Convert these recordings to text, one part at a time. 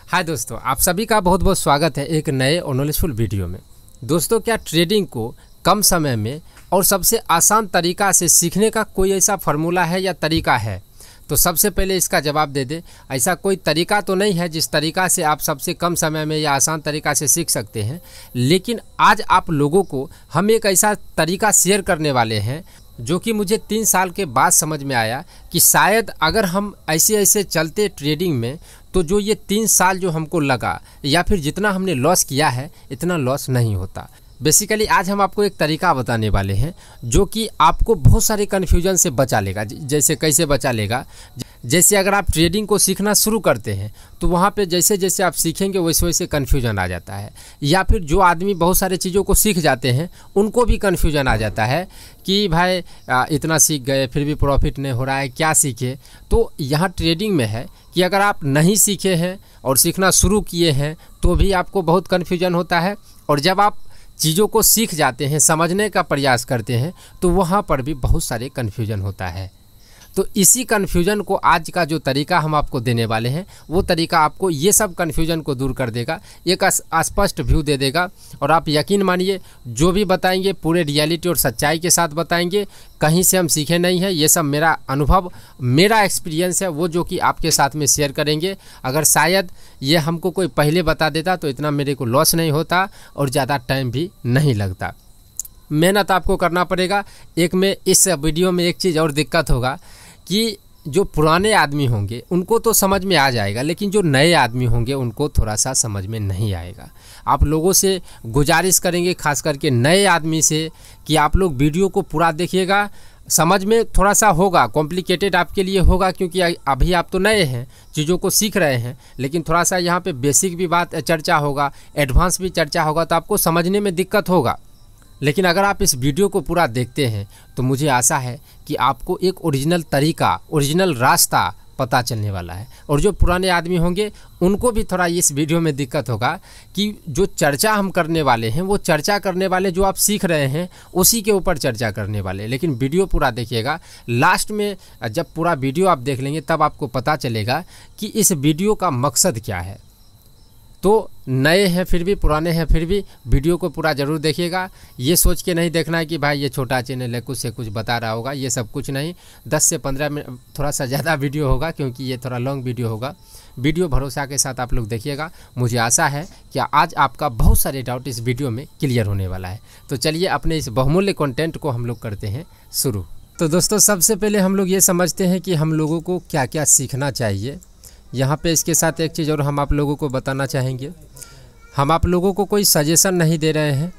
हाय दोस्तों, आप सभी का बहुत बहुत स्वागत है एक नए और नॉलेजफुल वीडियो में। दोस्तों, क्या ट्रेडिंग को कम समय में और सबसे आसान तरीका से सीखने का कोई ऐसा फार्मूला है या तरीका है? तो सबसे पहले इसका जवाब दे दें, ऐसा कोई तरीका तो नहीं है जिस तरीका से आप सबसे कम समय में या आसान तरीका से सीख सकते हैं। लेकिन आज आप लोगों को हम एक ऐसा तरीका शेयर करने वाले हैं जो कि मुझे 3 साल के बाद समझ में आया कि शायद अगर हम ऐसे ऐसे चलते ट्रेडिंग में तो जो ये 3 साल जो हमको लगा या फिर जितना हमने लॉस किया है इतना लॉस नहीं होता। बेसिकली आज हम आपको एक तरीका बताने वाले हैं जो कि आपको बहुत सारे कन्फ्यूजन से बचा लेगा। जैसे कैसे बचा लेगा? जैसे अगर आप ट्रेडिंग को सीखना शुरू करते हैं तो वहाँ पे जैसे जैसे आप सीखेंगे वैसे वैसे कन्फ्यूजन आ जाता है, या फिर जो आदमी बहुत सारे चीज़ों को सीख जाते हैं उनको भी कन्फ्यूजन आ जाता है कि भाई इतना सीख गए फिर भी प्रॉफिट नहीं हो रहा है, क्या सीखे। तो यहाँ ट्रेडिंग में है कि अगर आप नहीं सीखे हैं और सीखना शुरू किए हैं तो भी आपको बहुत कन्फ्यूजन होता है, और जब आप चीज़ों को सीख जाते हैं, समझने का प्रयास करते हैं तो वहाँ पर भी बहुत सारे कन्फ्यूजन होता है। तो इसी कन्फ्यूजन को आज का जो तरीका हम आपको देने वाले हैं वो तरीका आपको ये सब कन्फ्यूजन को दूर कर देगा, एक स्पष्ट व्यू दे देगा। और आप यकीन मानिए जो भी बताएंगे पूरे रियलिटी और सच्चाई के साथ बताएंगे, कहीं से हम सीखे नहीं हैं। ये सब मेरा अनुभव, मेरा एक्सपीरियंस है वो जो कि आपके साथ में शेयर करेंगे। अगर शायद ये हमको कोई पहले बता देता तो इतना मेरे को लॉस नहीं होता और ज़्यादा टाइम भी नहीं लगता। मेहनत आपको करना पड़ेगा। एक में इस वीडियो में एक चीज़ और दिक्कत होगा कि जो पुराने आदमी होंगे उनको तो समझ में आ जाएगा, लेकिन जो नए आदमी होंगे उनको थोड़ा सा समझ में नहीं आएगा। आप लोगों से गुजारिश करेंगे, खास करके नए आदमी से, कि आप लोग वीडियो को पूरा देखिएगा। समझ में थोड़ा सा होगा, कॉम्प्लिकेटेड आपके लिए होगा क्योंकि अभी आप तो नए हैं, चीज़ों को सीख रहे हैं, लेकिन थोड़ा सा यहाँ पे बेसिक भी बात चर्चा होगा, एडवांस भी चर्चा होगा, तो आपको समझने में दिक्कत होगा। लेकिन अगर आप इस वीडियो को पूरा देखते हैं तो मुझे आशा है कि आपको एक ओरिजिनल तरीका, ओरिजिनल रास्ता पता चलने वाला है। और जो पुराने आदमी होंगे उनको भी थोड़ा इस वीडियो में दिक्कत होगा कि जो चर्चा हम करने वाले हैं वो चर्चा करने वाले जो आप सीख रहे हैं उसी के ऊपर चर्चा करने वाले। लेकिन वीडियो पूरा देखिएगा, लास्ट में जब पूरा वीडियो आप देख लेंगे तब आपको पता चलेगा कि इस वीडियो का मकसद क्या है। तो नए हैं फिर भी, पुराने हैं फिर भी, वीडियो को पूरा ज़रूर देखिएगा। ये सोच के नहीं देखना है कि भाई ये छोटा चैनल है कुछ से कुछ बता रहा होगा, ये सब कुछ नहीं। 10 से 15 मिनट थोड़ा सा ज़्यादा वीडियो होगा क्योंकि ये थोड़ा लॉन्ग वीडियो होगा। वीडियो भरोसा के साथ आप लोग देखिएगा। मुझे आशा है कि आज आपका बहुत सारे डाउट इस वीडियो में क्लियर होने वाला है। तो चलिए अपने इस बहुमूल्य कंटेंट को हम लोग करते हैं शुरू। तो दोस्तों, सबसे पहले हम लोग ये समझते हैं कि हम लोगों को क्या क्या सीखना चाहिए। यहाँ पे इसके साथ एक चीज़ और हम आप लोगों को बताना चाहेंगे, हम आप लोगों को कोई सजेशन नहीं दे रहे हैं।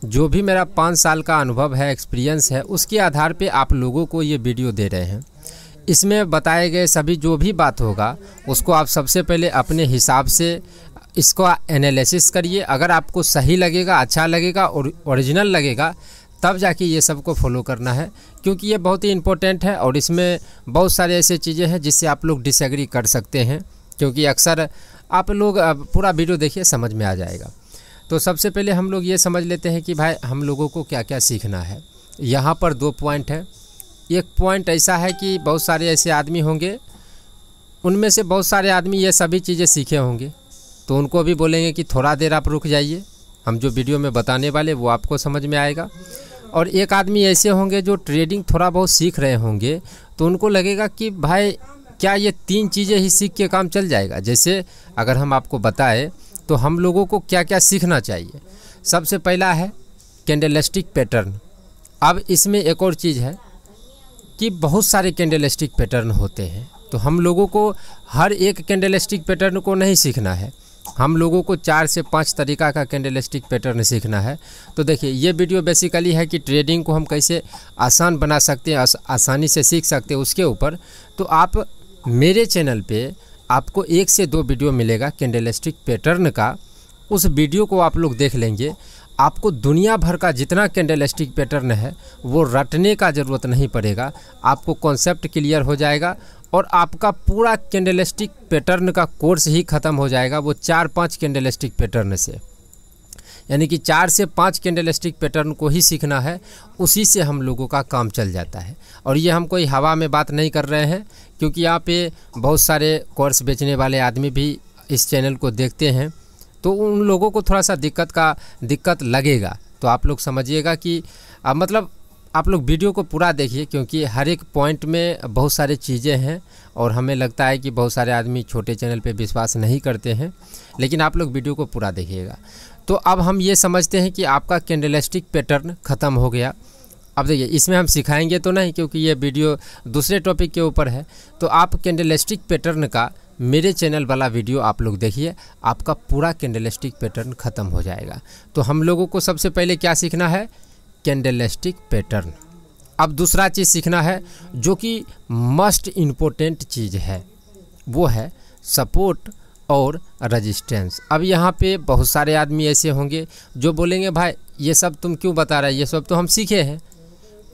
जो भी मेरा 5 साल का अनुभव है, एक्सपीरियंस है, उसके आधार पे आप लोगों को ये वीडियो दे रहे हैं। इसमें बताए गए सभी जो भी बात होगा उसको आप सबसे पहले अपने हिसाब से इसको एनालिसिस करिए। अगर आपको सही लगेगा, अच्छा लगेगा और ओरिजिनल लगेगा तब जाके ये सब को फॉलो करना है, क्योंकि ये बहुत ही इम्पोर्टेंट है। और इसमें बहुत सारे ऐसे चीज़ें हैं जिससे आप लोग डिसएग्री कर सकते हैं, क्योंकि अक्सर आप लोग पूरा वीडियो देखिए समझ में आ जाएगा। तो सबसे पहले हम लोग ये समझ लेते हैं कि भाई हम लोगों को क्या क्या सीखना है। यहाँ पर 2 पॉइंट है। एक पॉइंट ऐसा है कि बहुत सारे ऐसे आदमी होंगे, उनमें से बहुत सारे आदमी ये सभी चीज़ें सीखे होंगे, तो उनको भी बोलेंगे कि थोड़ा देर आप रुक जाइए, हम जो वीडियो में बताने वाले वो आपको समझ में आएगा। और एक आदमी ऐसे होंगे जो ट्रेडिंग थोड़ा बहुत सीख रहे होंगे, तो उनको लगेगा कि भाई क्या ये 3 चीज़ें ही सीख के काम चल जाएगा। जैसे अगर हम आपको बताएं तो हम लोगों को क्या क्या सीखना चाहिए। सबसे पहला है कैंडलस्टिक पैटर्न। अब इसमें एक और चीज़ है कि बहुत सारे कैंडलस्टिक पैटर्न होते हैं, तो हम लोगों को हर एक कैंडलस्टिक पैटर्न को नहीं सीखना है। हम लोगों को 4 से 5 तरीका का कैंडलस्टिक पैटर्न सीखना है। तो देखिए, ये वीडियो बेसिकली है कि ट्रेडिंग को हम कैसे आसान बना सकते हैं, आसानी से सीख सकते हैं उसके ऊपर। तो आप मेरे चैनल पे आपको 1 से 2 वीडियो मिलेगा कैंडलस्टिक पैटर्न का। उस वीडियो को आप लोग देख लेंगे, आपको दुनिया भर का जितना कैंडलस्टिक पैटर्न है वो रटने का ज़रूरत नहीं पड़ेगा। आपको कॉन्सेप्ट क्लियर हो जाएगा और आपका पूरा कैंडलस्टिक पैटर्न का कोर्स ही ख़त्म हो जाएगा वो 4-5 कैंडलस्टिक पैटर्न से। यानी कि 4 से 5 कैंडलस्टिक पैटर्न को ही सीखना है, उसी से हम लोगों का काम चल जाता है। और ये हम कोई हवा में बात नहीं कर रहे हैं, क्योंकि यहाँ पे बहुत सारे कोर्स बेचने वाले आदमी भी इस चैनल को देखते हैं तो उन लोगों को थोड़ा सा दिक्कत लगेगा। तो आप लोग समझिएगा कि मतलब आप लोग वीडियो को पूरा देखिए, क्योंकि हर एक पॉइंट में बहुत सारी चीज़ें हैं और हमें लगता है कि बहुत सारे आदमी छोटे चैनल पे विश्वास नहीं करते हैं, लेकिन आप लोग वीडियो को पूरा देखिएगा। तो अब हम ये समझते हैं कि आपका कैंडलस्टिक पैटर्न ख़त्म हो गया। अब देखिए इसमें हम सिखाएंगे तो नहीं, क्योंकि ये वीडियो दूसरे टॉपिक के ऊपर है। तो आप कैंडलस्टिक पैटर्न का मेरे चैनल वाला वीडियो आप लोग देखिए, आपका पूरा कैंडलस्टिक पैटर्न ख़त्म हो जाएगा। तो हम लोगों को सबसे पहले क्या सीखना है? Candlestick pattern. अब दूसरा चीज़ सीखना है जो कि मस्ट इम्पोर्टेंट चीज़ है, वो है सपोर्ट और रेजिस्टेंस। अब यहाँ पे बहुत सारे आदमी ऐसे होंगे जो बोलेंगे भाई ये सब तुम क्यों बता रहे हैं, ये सब तो हम सीखे हैं।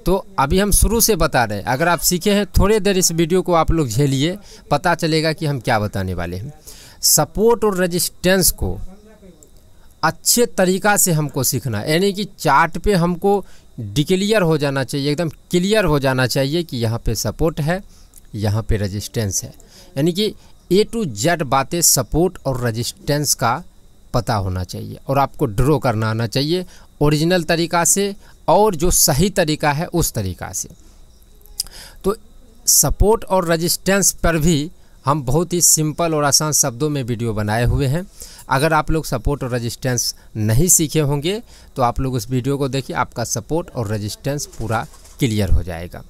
तो अभी हम शुरू से बता रहे हैं, अगर आप सीखे हैं थोड़ी देर इस वीडियो को आप लोग झेलिए, पता चलेगा कि हम क्या बताने वाले हैं। सपोर्ट और रेजिस्टेंस को अच्छे तरीक़ा से हमको सीखना, यानी कि चार्ट पे हमको डिक्लियर हो जाना चाहिए, एकदम क्लियर हो जाना चाहिए कि यहाँ पे सपोर्ट है, यहाँ पे रेजिस्टेंस है। यानी कि A to Z बातें सपोर्ट और रेजिस्टेंस का पता होना चाहिए और आपको ड्रॉ करना आना चाहिए ओरिजिनल तरीक़ा से, और जो सही तरीक़ा है उस तरीक़ा से। तो सपोर्ट और रेजिस्टेंस पर भी हम बहुत ही सिंपल और आसान शब्दों में वीडियो बनाए हुए हैं। अगर आप लोग सपोर्ट और रेजिस्टेंस नहीं सीखे होंगे तो आप लोग उस वीडियो को देखिए, आपका सपोर्ट और रेजिस्टेंस पूरा क्लियर हो जाएगा।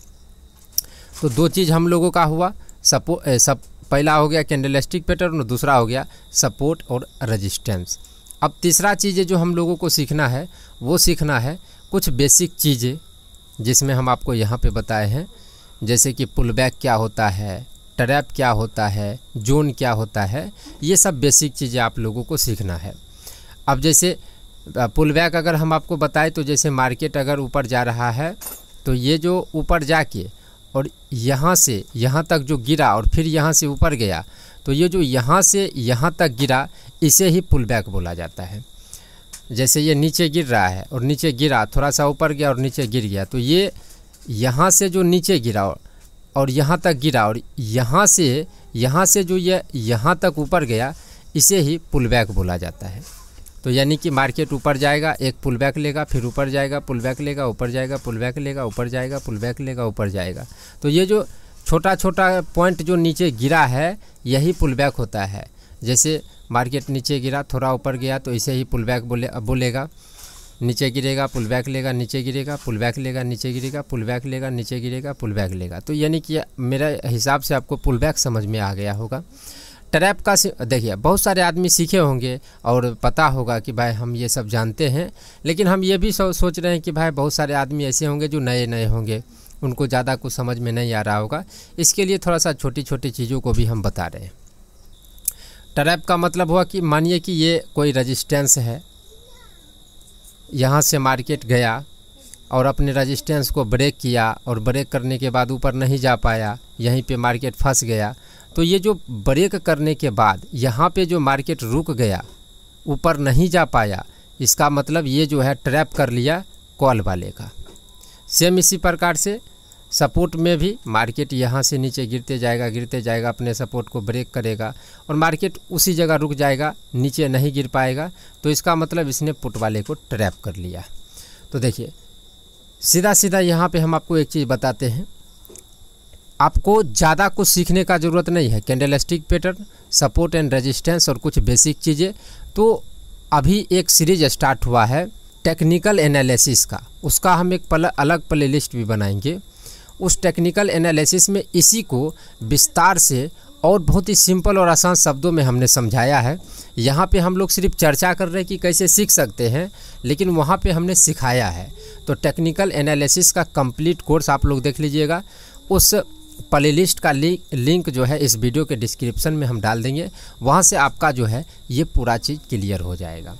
तो दो चीज़ हम लोगों का हुआ, पहला हो गया कैंडलस्टिक पैटर्न और दूसरा हो गया सपोर्ट और रेजिस्टेंस। अब तीसरा चीज़ें जो हम लोगों को सीखना है वो सीखना है कुछ बेसिक चीज़ें, जिसमें हम आपको यहाँ पे बताए हैं, जैसे कि पुल बैक क्या होता है, ट्रैप क्या होता है, जोन क्या होता है, ये सब बेसिक चीज़ें आप लोगों को सीखना है। अब जैसे पुल बैक अगर हम आपको बताएं तो जैसे मार्केट अगर ऊपर जा रहा है तो ये जो ऊपर जाके और यहाँ से यहाँ तक जो गिरा और फिर यहाँ से ऊपर गया, तो ये जो यहाँ से यहाँ तक गिरा इसे ही पुल बैक बोला जाता है। जैसे ये नीचे गिर रहा है और नीचे गिरा, थोड़ा सा ऊपर गया और नीचे गिर गया, तो ये यहाँ से जो नीचे गिरा और यहाँ तक गिरा और यहाँ से जो ये यहाँ तक ऊपर गया, इसे ही पुल बैक बोला जाता है। तो यानी कि मार्केट ऊपर जाएगा, एक पुल बैक लेगा, फिर ऊपर जाएगा, पुल बैक लेगा, ऊपर जाएगा, पुल बैक लेगा, ऊपर जाएगा, पुल बैक लेगा, ऊपर जाएगा। तो ये जो छोटा छोटा पॉइंट जो नीचे गिरा है यही पुल बैक होता है। जैसे मार्केट नीचे गिरा, थोड़ा ऊपर गया, तो इसे ही पुल बैक बोलेगा। नीचे गिरेगा, पुल बैक लेगा, नीचे गिरेगा, पुल बैक लेगा, नीचे गिरेगा, पुल बैक लेगा, नीचे गिरेगा, पुल बैक लेगा। तो यानी कि मेरे हिसाब से आपको पुल बैक समझ में आ गया होगा। ट्रैप का देखिए बहुत सारे आदमी सीखे होंगे और पता होगा कि भाई हम ये सब जानते हैं, लेकिन हम ये भी सोच रहे हैं कि भाई बहुत सारे आदमी ऐसे होंगे जो नए होंगे, उनको ज़्यादा कुछ समझ में नहीं आ रहा होगा। इसके लिए थोड़ा सा छोटी छोटी चीज़ों को भी हम बता रहे हैं। ट्रैप का मतलब हुआ कि मानिए कि ये कोई रेजिस्टेंस है, यहाँ से मार्केट गया और अपने रेजिस्टेंस को ब्रेक किया और ब्रेक करने के बाद ऊपर नहीं जा पाया, यहीं पे मार्केट फंस गया। तो ये जो ब्रेक करने के बाद यहाँ पे जो मार्केट रुक गया, ऊपर नहीं जा पाया, इसका मतलब ये जो है ट्रैप कर लिया कॉल वाले का। सेम इसी प्रकार से सपोर्ट में भी मार्केट यहाँ से नीचे गिरते जाएगा, अपने सपोर्ट को ब्रेक करेगा और मार्केट उसी जगह रुक जाएगा, नीचे नहीं गिर पाएगा। तो इसका मतलब इसने पुट वाले को ट्रैप कर लिया। तो देखिए सीधा सीधा यहाँ पे हम आपको एक चीज़ बताते हैं, आपको ज़्यादा कुछ सीखने का ज़रूरत नहीं है। Candlestick pattern, support and resistance और कुछ बेसिक चीज़ें। तो अभी एक सीरीज स्टार्ट हुआ है टेक्निकल एनालिसिस का, उसका हम एक अलग प्लेलिस्ट भी बनाएंगे। उस टेक्निकल एनालिसिस में इसी को विस्तार से और बहुत ही सिंपल और आसान शब्दों में हमने समझाया है। यहाँ पे हम लोग सिर्फ चर्चा कर रहे हैं कि कैसे सीख सकते हैं, लेकिन वहाँ पे हमने सिखाया है। तो टेक्निकल एनालिसिस का कंप्लीट कोर्स आप लोग देख लीजिएगा। उस प्लेलिस्ट का लिंक जो है इस वीडियो के डिस्क्रिप्शन में हम डाल देंगे, वहाँ से आपका जो है ये पूरा चीज़ क्लियर हो जाएगा।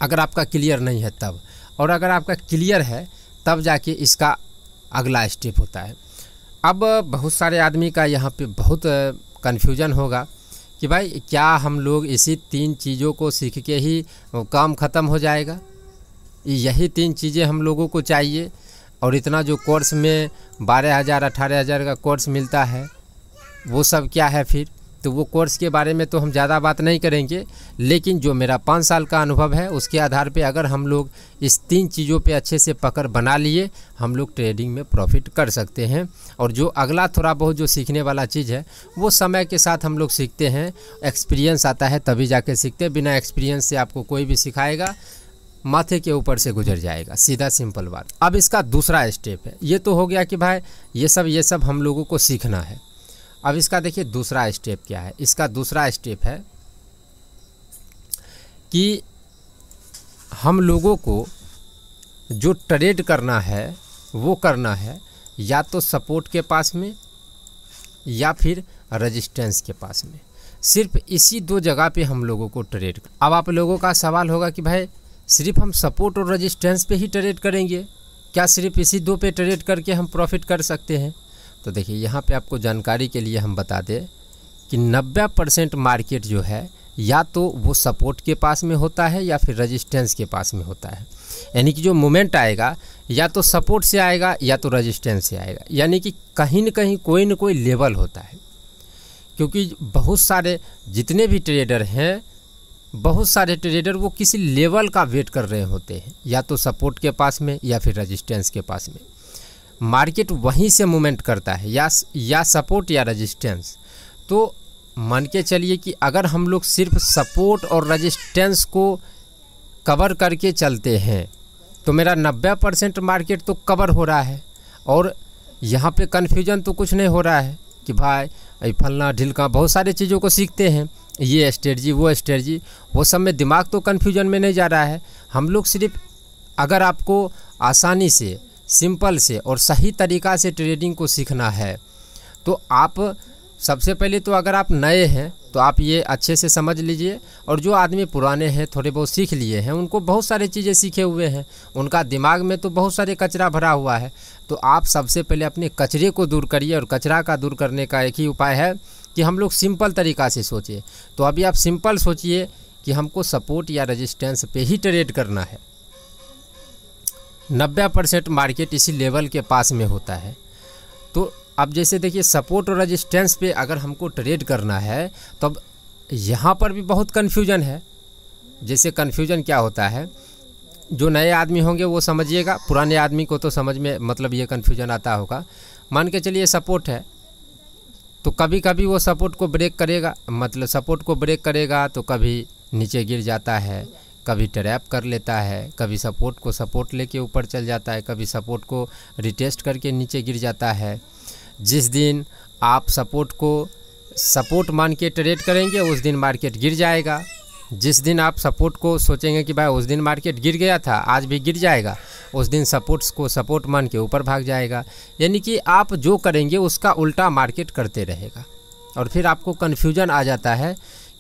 अगर आपका क्लियर नहीं है तब, और अगर आपका क्लियर है तब जाके इसका अगला स्टेप होता है। अब बहुत सारे आदमी का यहाँ पे बहुत कन्फ्यूजन होगा कि भाई क्या हम लोग इसी 3 चीज़ों को सीख के ही काम ख़त्म हो जाएगा, यही 3 चीज़ें हम लोगों को चाहिए, और इतना जो कोर्स में 12,000 18,000 का कोर्स मिलता है वो सब क्या है फिर? तो वो कोर्स के बारे में तो हम ज़्यादा बात नहीं करेंगे, लेकिन जो मेरा 5 साल का अनुभव है उसके आधार पे अगर हम लोग इस 3 चीज़ों पे अच्छे से पकड़ बना लिए, हम लोग ट्रेडिंग में प्रॉफिट कर सकते हैं। और जो अगला थोड़ा बहुत जो सीखने वाला चीज़ है वो समय के साथ हम लोग सीखते हैं, एक्सपीरियंस आता है तभी जाके सीखते हैं। बिना एक्सपीरियंस से आपको कोई भी सिखाएगा माथे के ऊपर से गुजर जाएगा, सीधा सिंपल बात। अब इसका दूसरा स्टेप है, ये तो हो गया कि भाई ये सब हम लोगों को सीखना है। अब इसका देखिए दूसरा स्टेप क्या है। इसका दूसरा स्टेप है कि हम लोगों को जो ट्रेड करना है वो करना है या तो सपोर्ट के पास में या फिर रेजिस्टेंस के पास में। सिर्फ इसी 2 जगह पे हम लोगों को ट्रेड। अब आप लोगों का सवाल होगा कि भाई सिर्फ हम सपोर्ट और रेजिस्टेंस पे ही ट्रेड करेंगे क्या? सिर्फ इसी 2 पे ट्रेड करके हम प्रॉफिट कर सकते हैं? तो देखिए यहाँ पे आपको जानकारी के लिए हम बता दें कि 90% मार्केट जो है या तो वो सपोर्ट के पास में होता है या फिर रेजिस्टेंस के पास में होता है। यानी कि जो मोमेंट आएगा या तो सपोर्ट से आएगा या तो रेजिस्टेंस से आएगा, यानी कि कहीं न कहीं कोई न कोई लेवल होता है। क्योंकि बहुत सारे जितने भी ट्रेडर हैं, बहुत सारे ट्रेडर वो किसी लेवल का वेट कर रहे होते हैं, या तो सपोर्ट के पास में या फिर रेजिस्टेंस के पास में। मार्केट वहीं से मूवमेंट करता है, या सपोर्ट या रेजिस्टेंस। तो मान के चलिए कि अगर हम लोग सिर्फ सपोर्ट और रेजिस्टेंस को कवर करके चलते हैं तो मेरा 90% मार्केट तो कवर हो रहा है, और यहाँ पे कन्फ्यूजन तो कुछ नहीं हो रहा है कि भाई फलना ढिलका बहुत सारे चीज़ों को सीखते हैं, ये स्ट्रेटजी वो स्ट्रेटजी, वो सब में दिमाग तो कन्फ्यूजन में नहीं जा रहा है। हम लोग सिर्फ अगर आपको आसानी से, सिंपल से और सही तरीक़ा से ट्रेडिंग को सीखना है तो आप सबसे पहले तो अगर आप नए हैं तो आप ये अच्छे से समझ लीजिए, और जो आदमी पुराने हैं थोड़े बहुत सीख लिए हैं, उनको बहुत सारी चीज़ें सीखे हुए हैं, उनका दिमाग में तो बहुत सारे कचरा भरा हुआ है। तो आप सबसे पहले अपने कचरे को दूर करिए, और कचरा का दूर करने का एक ही उपाय है कि हम लोग सिंपल तरीक़ा से सोचें। तो अभी आप सिंपल सोचिए कि हमको सपोर्ट या रेजिस्टेंस पे ही ट्रेड करना है। 90% मार्केट इसी लेवल के पास में होता है। तो अब जैसे देखिए सपोर्ट और रेजिस्टेंस पे अगर हमको ट्रेड करना है तो अब यहाँ पर भी बहुत कन्फ्यूजन है। जैसे कन्फ्यूजन क्या होता है, जो नए आदमी होंगे वो समझिएगा, पुराने आदमी को तो समझ में मतलब ये कन्फ्यूजन आता होगा। मान के चलिए सपोर्ट है तो कभी कभी वो सपोर्ट को ब्रेक करेगा, मतलब सपोर्ट को ब्रेक करेगा तो कभी नीचे गिर जाता है, कभी ट्रैप कर लेता है, कभी सपोर्ट को सपोर्ट लेके ऊपर चल जाता है, कभी सपोर्ट को रिटेस्ट करके नीचे गिर जाता है। जिस दिन आप सपोर्ट को सपोर्ट मान के ट्रेड करेंगे उस दिन मार्केट गिर जाएगा। जिस दिन आप सपोर्ट को सोचेंगे कि भाई उस दिन मार्केट गिर गया था, आज भी गिर जाएगा, उस दिन सपोर्ट्स को सपोर्ट मान के ऊपर भाग जाएगा। यानी कि आप जो करेंगे उसका उल्टा मार्केट करते रहेगा, और फिर आपको कन्फ्यूजन आ जाता है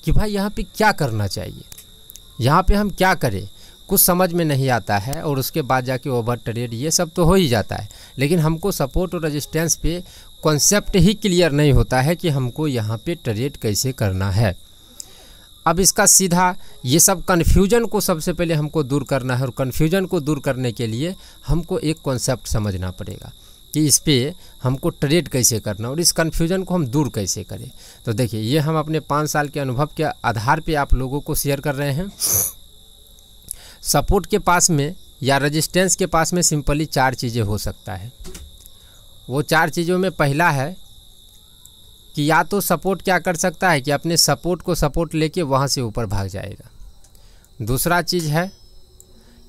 कि भाई यहाँ पे क्या करना चाहिए, यहाँ पे हम क्या करें, कुछ समझ में नहीं आता है। और उसके बाद जाके ओवर ट्रेड ये सब तो हो ही जाता है, लेकिन हमको सपोर्ट और रेजिस्टेंस पे कॉन्सेप्ट ही क्लियर नहीं होता है कि हमको यहाँ पे ट्रेड कैसे करना है। अब इसका सीधा ये सब कन्फ्यूजन को सबसे पहले हमको दूर करना है, और कन्फ्यूजन को दूर करने के लिए हमको एक कॉन्सेप्ट समझना पड़ेगा कि इस पर हमको ट्रेड कैसे करना, और इस कन्फ्यूजन को हम दूर कैसे करें। तो देखिए ये हम अपने 5 साल के अनुभव के आधार पे आप लोगों को शेयर कर रहे हैं। सपोर्ट के पास में या रेजिस्टेंस के पास में सिंपली 4 चीज़ें हो सकता है। वो 4 चीज़ों में पहला है कि या तो सपोर्ट क्या कर सकता है कि अपने सपोर्ट को सपोर्ट लेके वहाँ से ऊपर भाग जाएगा। दूसरा चीज़ है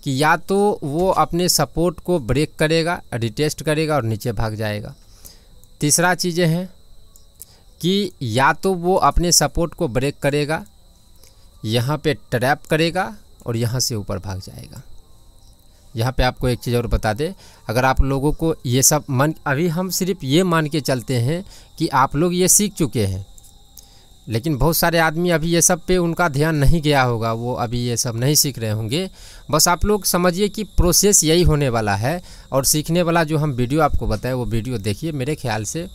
कि या तो वो अपने सपोर्ट को ब्रेक करेगा, रिटेस्ट करेगा और नीचे भाग जाएगा। तीसरा चीज़ें हैं कि या तो वो अपने सपोर्ट को ब्रेक करेगा, यहाँ पे ट्रैप करेगा और यहाँ से ऊपर भाग जाएगा। यहाँ पे आपको एक चीज़ और बता दें, अगर आप लोगों को ये सब अभी हम सिर्फ ये मान के चलते हैं कि आप लोग ये सीख चुके हैं, लेकिन बहुत सारे आदमी अभी ये सब पे उनका ध्यान नहीं गया होगा, वो अभी ये सब नहीं सीख रहे होंगे। बस आप लोग समझिए कि प्रोसेस यही होने वाला है, और सीखने वाला जो हम वीडियो आपको बताएं वो वीडियो देखिए। मेरे ख्याल से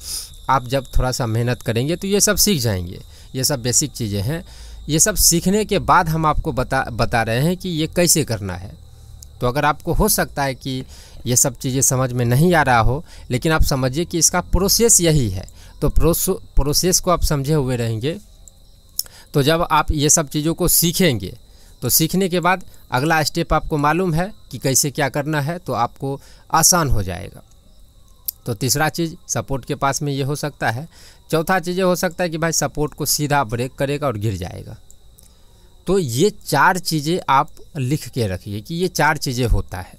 आप जब थोड़ा सा मेहनत करेंगे तो ये सब सीख जाएंगे। ये सब बेसिक चीज़ें हैं, ये सब सीखने के बाद हम आपको बता रहे हैं कि ये कैसे करना है। तो अगर आपको हो सकता है कि ये सब चीज़ें समझ में नहीं आ रहा हो, लेकिन आप समझिए कि इसका प्रोसेस यही है, तो प्रोसेस को आप समझे हुए रहेंगे तो जब आप ये सब चीज़ों को सीखेंगे तो सीखने के बाद अगला स्टेप आपको मालूम है कि कैसे क्या करना है, तो आपको आसान हो जाएगा। तो तीसरा चीज़ सपोर्ट के पास में ये हो सकता है। चौथा चीज़ ये हो सकता है कि भाई सपोर्ट को सीधा ब्रेक करेगा और गिर जाएगा। तो ये 4 चीज़ें आप लिख के रखिए कि ये 4 चीज़ें होता है।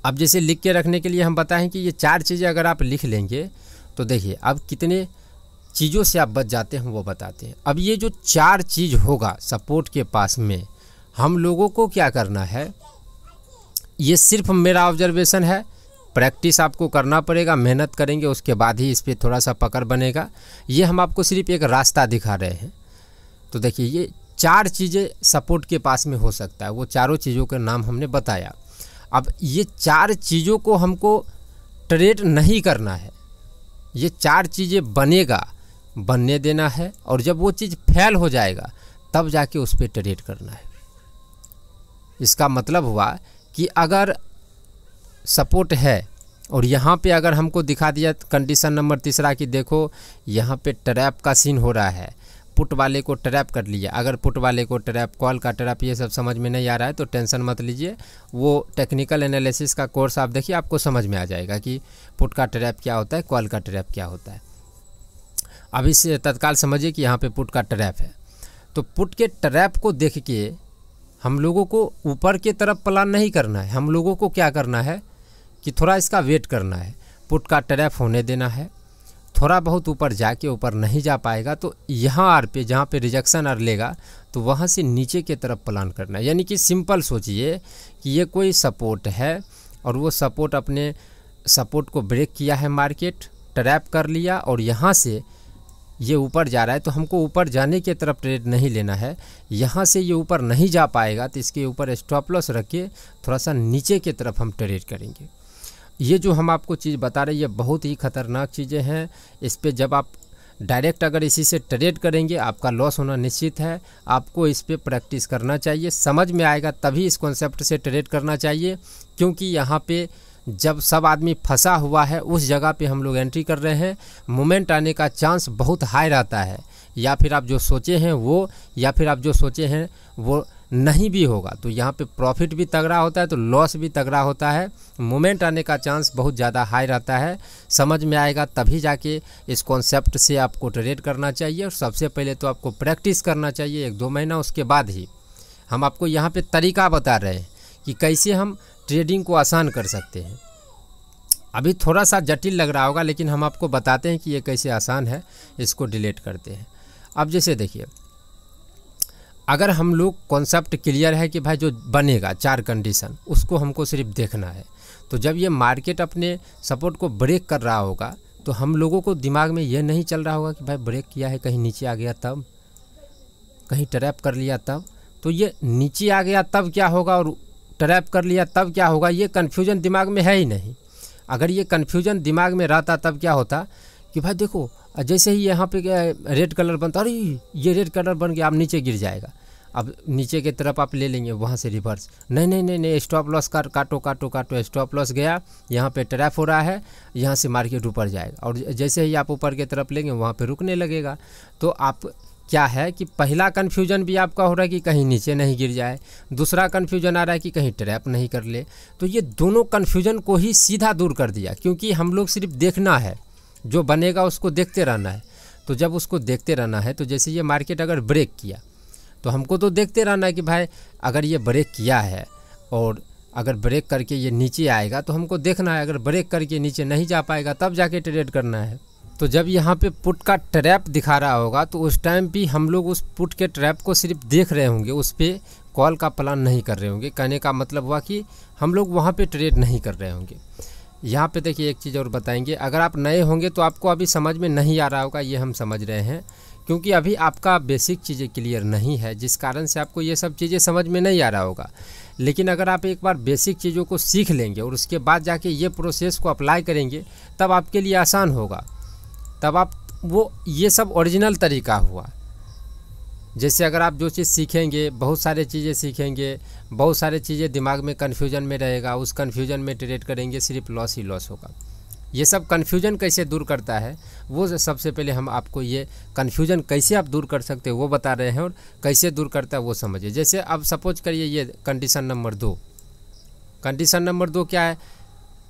अब जैसे लिख के रखने के लिए हम बताएं कि ये 4 चीज़ें अगर आप लिख लेंगे तो देखिए अब कितने चीज़ों से आप बच जाते हैं वो बताते हैं। अब ये जो 4 चीज़ होगा सपोर्ट के पास में, हम लोगों को क्या करना है, ये सिर्फ मेरा ऑब्जर्वेशन है, प्रैक्टिस आपको करना पड़ेगा, मेहनत करेंगे उसके बाद ही इस पर थोड़ा सा पकड़ बनेगा। ये हम आपको सिर्फ एक रास्ता दिखा रहे हैं। तो देखिए ये 4 चीज़ें सपोर्ट के पास में हो सकता है, वो चारों चीज़ों के नाम हमने बताया। अब ये 4 चीज़ों को हमको ट्रेड नहीं करना है, ये 4 चीज़ें बनेगा, बनने देना है, और जब वो चीज़ फेल हो जाएगा तब जाके उस पर ट्रेड करना है। इसका मतलब हुआ कि अगर सपोर्ट है और यहाँ पे अगर हमको दिखा दिया कंडीशन नंबर तीसरा कि देखो यहाँ पे ट्रैप का सीन हो रहा है, पुट वाले को ट्रैप कर लिया। अगर पुट वाले को ट्रैप, कॉल का ट्रैप, ये सब समझ में नहीं आ रहा है तो टेंशन मत लीजिए, वो टेक्निकल एनालिसिस का कोर्स आप देखिए, आपको समझ में आ जाएगा कि पुट का ट्रैप क्या होता है, कॉल का ट्रैप क्या होता है। अभी से तत्काल समझिए कि यहाँ पे पुट का ट्रैप है। तो पुट के ट्रैप को देख के हम लोगों को ऊपर के तरफ प्लान नहीं करना है, हम लोगों को क्या करना है कि थोड़ा इसका वेट करना है, पुट का ट्रैप होने देना है, थोड़ा बहुत ऊपर जाके, ऊपर नहीं जा पाएगा तो यहाँ आर पे जहाँ पे रिजेक्शन आर लेगा तो वहाँ से नीचे के तरफ प्लान करना है। यानी कि सिंपल सोचिए कि ये कोई सपोर्ट है और वो सपोर्ट अपने सपोर्ट को ब्रेक किया है, मार्केट ट्रैप कर लिया और यहाँ से ये ऊपर जा रहा है, तो हमको ऊपर जाने की तरफ ट्रेड नहीं लेना है। यहाँ से ये ऊपर नहीं जा पाएगा तो इसके ऊपर स्टॉप लॉस रख के थोड़ा सा नीचे की तरफ हम ट्रेड करेंगे। ये जो हम आपको चीज़ बता रहे हैं ये बहुत ही खतरनाक चीज़ें हैं। इस पे जब आप डायरेक्ट अगर इसी से ट्रेड करेंगे आपका लॉस होना निश्चित है। आपको इस पे प्रैक्टिस करना चाहिए, समझ में आएगा तभी इस कॉन्सेप्ट से ट्रेड करना चाहिए, क्योंकि यहाँ पे जब सब आदमी फंसा हुआ है उस जगह पे हम लोग एंट्री कर रहे हैं, मोमेंट आने का चांस बहुत हाई रहता है। या फिर आप जो सोचे हैं वो, या फिर आप जो सोचे हैं वो नहीं भी होगा, तो यहाँ पे प्रॉफिट भी तगड़ा होता है तो लॉस भी तगड़ा होता है। मोमेंट आने का चांस बहुत ज़्यादा हाई रहता है, समझ में आएगा तभी जाके इस कॉन्सेप्ट से आपको ट्रेड करना चाहिए। और सबसे पहले तो आपको प्रैक्टिस करना चाहिए 1-2 महीना, उसके बाद ही हम आपको यहाँ पे तरीका बता रहे हैं कि कैसे हम ट्रेडिंग को आसान कर सकते हैं। अभी थोड़ा सा जटिल लग रहा होगा लेकिन हम आपको बताते हैं कि ये कैसे आसान है, इसको डिलीट करते हैं। अब जैसे देखिए, अगर हम लोग कॉन्सेप्ट क्लियर है कि भाई जो बनेगा 4 कंडीशन उसको हमको सिर्फ देखना है, तो जब ये मार्केट अपने सपोर्ट को ब्रेक कर रहा होगा तो हम लोगों को दिमाग में ये नहीं चल रहा होगा कि भाई ब्रेक किया है, कहीं नीचे आ गया तब, कहीं ट्रैप कर लिया तब, तो ये नीचे आ गया तब क्या होगा और ट्रैप कर लिया तब क्या होगा, ये कन्फ्यूजन दिमाग में है ही नहीं। अगर ये कन्फ्यूजन दिमाग में रहता तब क्या होता कि भाई देखो जैसे ही यहाँ पे रेड कलर बनता, अरे ये रेड कलर बन गया, अब नीचे गिर जाएगा, अब नीचे की तरफ आप ले लेंगे, वहाँ से रिवर्स, नहीं, स्टॉप लॉस काटो, स्टॉप लॉस गया, यहाँ पे ट्रैप हो रहा है, यहाँ से मार्केट ऊपर जाएगा और जैसे ही आप ऊपर की तरफ लेंगे वहाँ पे रुकने लगेगा। तो आप क्या है कि पहला कन्फ्यूजन भी आपका हो रहा है कि कहीं नीचे नहीं गिर जाए, दूसरा कन्फ्यूजन आ रहा है कि कहीं ट्रैप नहीं कर ले। तो ये दोनों कन्फ्यूजन को ही सीधा दूर कर दिया, क्योंकि हम लोग सिर्फ देखना है, जो बनेगा उसको देखते रहना है। तो जब उसको देखते रहना है तो जैसे ये मार्केट अगर ब्रेक किया तो हमको तो देखते रहना है कि भाई अगर ये ब्रेक किया है और अगर ब्रेक करके ये नीचे आएगा तो हमको देखना है, अगर ब्रेक करके नीचे नहीं जा पाएगा तब जाके ट्रेड करना है। तो जब यहाँ पे पुट का ट्रैप दिखा रहा होगा तो उस टाइम भी हम लोग उस पुट के ट्रैप को सिर्फ देख रहे होंगे, उस पर कॉल का प्लान नहीं कर रहे होंगे। कहने का मतलब हुआ कि हम लोग वहाँ पे ट्रेड नहीं कर रहे होंगे। यहाँ पे देखिए एक चीज़ और बताएंगे, अगर आप नए होंगे तो आपको अभी समझ में नहीं आ रहा होगा, ये हम समझ रहे हैं, क्योंकि अभी आपका बेसिक चीज़ें क्लियर नहीं है, जिस कारण से आपको ये सब चीज़ें समझ में नहीं आ रहा होगा। लेकिन अगर आप एक बार बेसिक चीज़ों को सीख लेंगे और उसके बाद जाके ये प्रोसेस को अप्लाई करेंगे तब आपके लिए आसान होगा, तब आप वो ये सब ओरिजिनल तरीका हुआ। जैसे अगर आप जो चीज़ सीखेंगे, बहुत सारे चीज़ें सीखेंगे, बहुत सारे चीज़ें दिमाग में कन्फ्यूजन में रहेगा, उस कन्फ्यूजन में ट्रेड करेंगे, सिर्फ लॉस ही लॉस होगा। ये सब कन्फ्यूजन कैसे दूर करता है, वो सबसे पहले हम आपको ये कन्फ्यूजन कैसे आप दूर कर सकते हो वो बता रहे हैं, और कैसे दूर करता है वो समझिए। जैसे अब सपोज करिए ये कंडीशन नंबर 2, कंडीशन नंबर 2 क्या है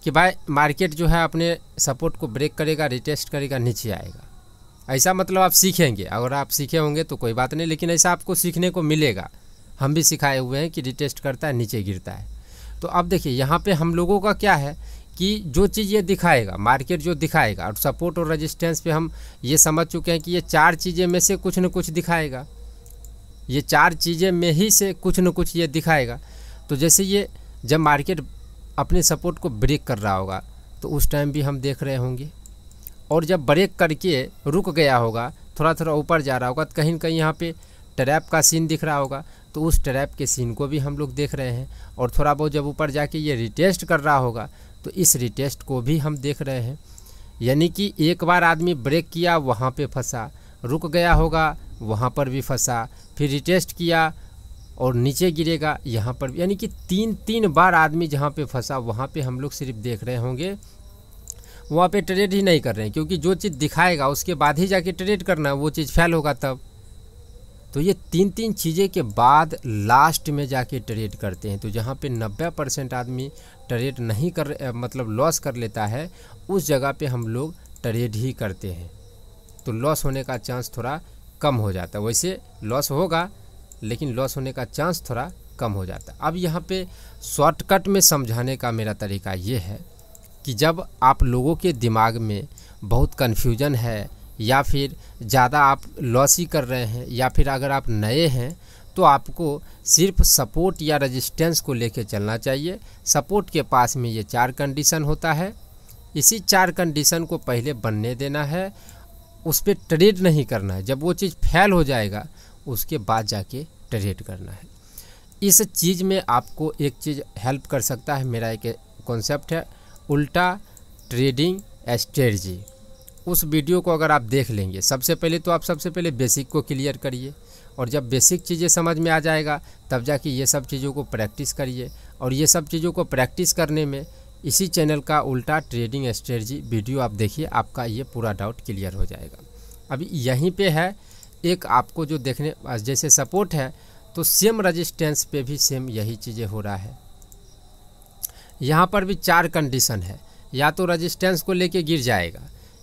कि भाई मार्केट जो है अपने सपोर्ट को ब्रेक करेगा, रिटेस्ट करेगा, नीचे आएगा। ऐसा मतलब आप सीखेंगे, अगर आप सीखे होंगे तो कोई बात नहीं, लेकिन ऐसा आपको सीखने को मिलेगा। हम भी सिखाए हुए हैं कि रिटेस्ट करता है, नीचे गिरता है। तो अब देखिए यहाँ पे हम लोगों का क्या है कि जो चीज़ ये दिखाएगा, मार्केट जो दिखाएगा, और सपोर्ट और रेजिस्टेंस पे हम ये समझ चुके हैं कि ये 4 चीज़ें में से कुछ न कुछ दिखाएगा, ये 4 चीज़ें में ही से कुछ न कुछ ये दिखाएगा। तो जैसे ये जब मार्केट अपने सपोर्ट को ब्रेक कर रहा होगा तो उस टाइम भी हम देख रहे होंगे, और जब ब्रेक करके रुक गया होगा, थोड़ा थोड़ा ऊपर जा रहा होगा, तो कहीं न कहीं यहाँ पे ट्रैप का सीन दिख रहा होगा, तो उस ट्रैप के सीन को भी हम लोग देख रहे हैं। और थोड़ा बहुत जब ऊपर जाके ये रिटेस्ट कर रहा होगा तो इस रिटेस्ट को भी हम देख रहे हैं। यानी कि एक बार आदमी ब्रेक किया, वहाँ पे फंसा, रुक गया होगा, वहाँ पर भी फंसा, फिर रिटेस्ट किया और नीचे गिरेगा, यहाँ पर, यानी कि 3 बार आदमी जहाँ पे फंसा वहाँ पे हम लोग सिर्फ देख रहे होंगे, वहाँ पे ट्रेड ही नहीं कर रहे हैं, क्योंकि जो चीज़ दिखाएगा उसके बाद ही जाके ट्रेड करना है, वो चीज़ फेल होगा तब। तो ये 3 चीज़ें के बाद लास्ट में जाके ट्रेड करते हैं। तो जहाँ पे 90% आदमी ट्रेड नहीं कर, मतलब लॉस कर लेता है, उस जगह पे हम लोग ट्रेड ही करते हैं, तो लॉस होने का चांस थोड़ा कम हो जाता है। वैसे लॉस होगा, लेकिन लॉस होने का चांस थोड़ा कम हो जाता है। अब यहाँ पे शॉर्टकट में समझाने का मेरा तरीका ये है कि जब आप लोगों के दिमाग में बहुत कन्फ्यूजन है, या फिर ज़्यादा आप लॉस ही कर रहे हैं, या फिर अगर आप नए हैं, तो आपको सिर्फ सपोर्ट या रेजिस्टेंस को लेके चलना चाहिए। सपोर्ट के पास में ये 4 कंडीशन होता है, इसी 4 कंडीशन को पहले बनने देना है, उस पर ट्रेड नहीं करना है। जब वो चीज़ फेल हो जाएगा उसके बाद जाके ट्रेड करना है। इस चीज़ में आपको एक चीज़ हेल्प कर सकता है, मेरा एक कॉन्सेप्ट है उल्टा ट्रेडिंग स्ट्रेटजी। उस वीडियो को अगर आप देख लेंगे, सबसे पहले तो आप सबसे पहले बेसिक को क्लियर करिए, और जब बेसिक चीज़ें समझ में आ जाएगा तब जाके ये सब चीज़ों को प्रैक्टिस करिए। और ये सब चीज़ों को प्रैक्टिस करने में इसी चैनल का उल्टा ट्रेडिंग स्ट्रेटजी वीडियो आप देखिए, आपका ये पूरा डाउट क्लियर हो जाएगा। अभी यहीं पे है एक आपको जो देखने, जैसे सपोर्ट है तो सेम रेजिस्टेंस पे भी सेम यही चीज़ें हो रहा है। यहाँ पर भी 4 कंडीशन है, या तो रेजिस्टेंस को लेके गिर जाएगा,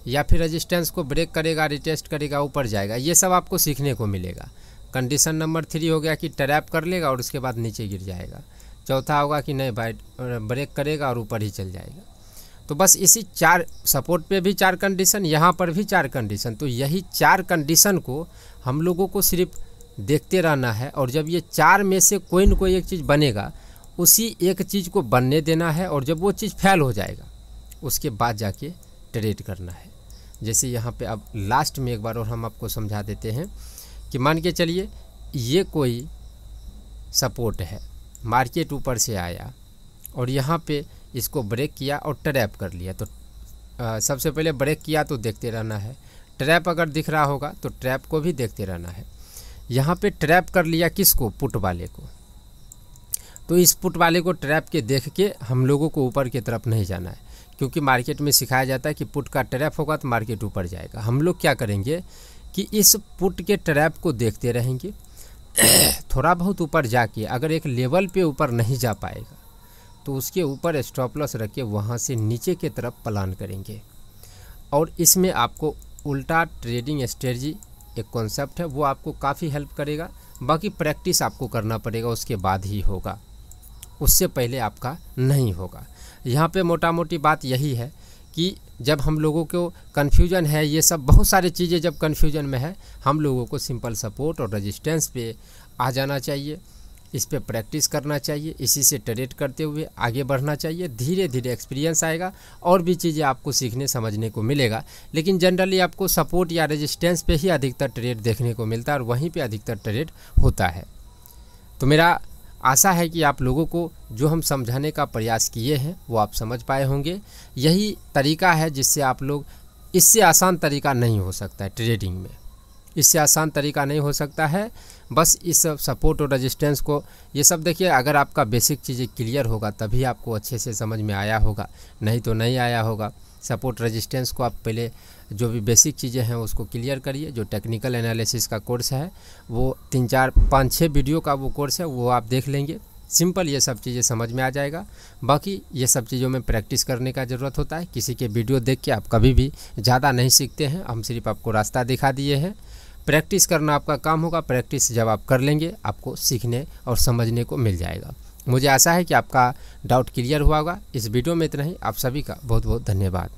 या फिर रेजिस्टेंस को ब्रेक करेगा, रिटेस्ट करेगा, ऊपर जाएगा। ये सब आपको सीखने को मिलेगा। कंडीशन नंबर 3 हो गया कि ट्रैप कर लेगा और उसके बाद नीचे गिर जाएगा। चौथा होगा कि नहीं भाई ब्रेक करेगा और ऊपर ही चल जाएगा। तो बस इसी 4, सपोर्ट पे भी 4 कंडीशन, यहाँ पर भी 4 कंडीशन। तो यही 4 कंडीशन को हम लोगों को सिर्फ देखते रहना है, और जब ये 4 में से कोई न कोई एक चीज़ बनेगा, उसी एक चीज़ को बनने देना है, और जब वो चीज़ फेल हो जाएगा उसके बाद जाके ट्रेड करना है। जैसे यहाँ पे अब लास्ट में एक बार और हम आपको समझा देते हैं कि मान के चलिए ये कोई सपोर्ट है, मार्केट ऊपर से आया और यहाँ पे इसको ब्रेक किया और ट्रैप कर लिया। तो सबसे पहले ब्रेक किया तो देखते रहना है, ट्रैप अगर दिख रहा होगा तो ट्रैप को भी देखते रहना है। यहाँ पे ट्रैप कर लिया किसको, पुट वाले को, तो इस पुट वाले को ट्रैप के देख के हम लोगों को ऊपर की तरफ नहीं जाना है, क्योंकि मार्केट में सिखाया जाता है कि पुट का ट्रैप होगा तो मार्केट ऊपर जाएगा। हम लोग क्या करेंगे कि इस पुट के ट्रैप को देखते रहेंगे, थोड़ा बहुत ऊपर जाके अगर एक लेवल पे ऊपर नहीं जा पाएगा तो उसके ऊपर स्टॉप लॉस रख के वहाँ से नीचे की तरफ प्लान करेंगे। और इसमें आपको उल्टा ट्रेडिंग स्ट्रेटजी एक कॉन्सेप्ट है, वो आपको काफ़ी हेल्प करेगा। बाकी प्रैक्टिस आपको करना पड़ेगा, उसके बाद ही होगा, उससे पहले आपका नहीं होगा। यहाँ पे मोटा मोटी बात यही है कि जब हम लोगों को कन्फ्यूजन है, ये सब बहुत सारी चीज़ें जब कन्फ्यूजन में है, हम लोगों को सिंपल सपोर्ट और रेजिस्टेंस पे आ जाना चाहिए, इस पे प्रैक्टिस करना चाहिए, इसी से ट्रेड करते हुए आगे बढ़ना चाहिए। धीरे धीरे एक्सपीरियंस आएगा और भी चीज़ें आपको सीखने समझने को मिलेगा, लेकिन जनरली आपको सपोर्ट या रेजिस्टेंस पे ही अधिकतर ट्रेड देखने को मिलता है और वहीं पे अधिकतर ट्रेड होता है। तो मेरा आशा है कि आप लोगों को जो हम समझाने का प्रयास किए हैं वो आप समझ पाए होंगे। यही तरीका है जिससे आप लोग, इससे आसान तरीका नहीं हो सकता है ट्रेडिंग में, इससे आसान तरीका नहीं हो सकता है। बस इस सपोर्ट और रेजिस्टेंस को, ये सब देखिए, अगर आपका बेसिक चीज़ें क्लियर होगा तभी आपको अच्छे से समझ में आया होगा, नहीं तो नहीं आया होगा। सपोर्ट रेजिस्टेंस को आप पहले जो भी बेसिक चीज़ें हैं उसको क्लियर करिए। जो टेक्निकल एनालिसिस का कोर्स है वो 3, 4, 5, 6 वीडियो का वो कोर्स है, वो आप देख लेंगे। सिंपल ये सब चीज़ें समझ में आ जाएगा। बाकी ये सब चीज़ों में प्रैक्टिस करने का ज़रूरत होता है। किसी के वीडियो देख के आप कभी भी ज़्यादा नहीं सीखते हैं, हम सिर्फ आपको रास्ता दिखा दिए हैं। प्रैक्टिस करना आपका काम होगा। प्रैक्टिस जब आप कर लेंगे आपको सीखने और समझने को मिल जाएगा। मुझे आशा है कि आपका डाउट क्लियर हुआ होगा। इस वीडियो में इतना ही। आप सभी का बहुत बहुत धन्यवाद।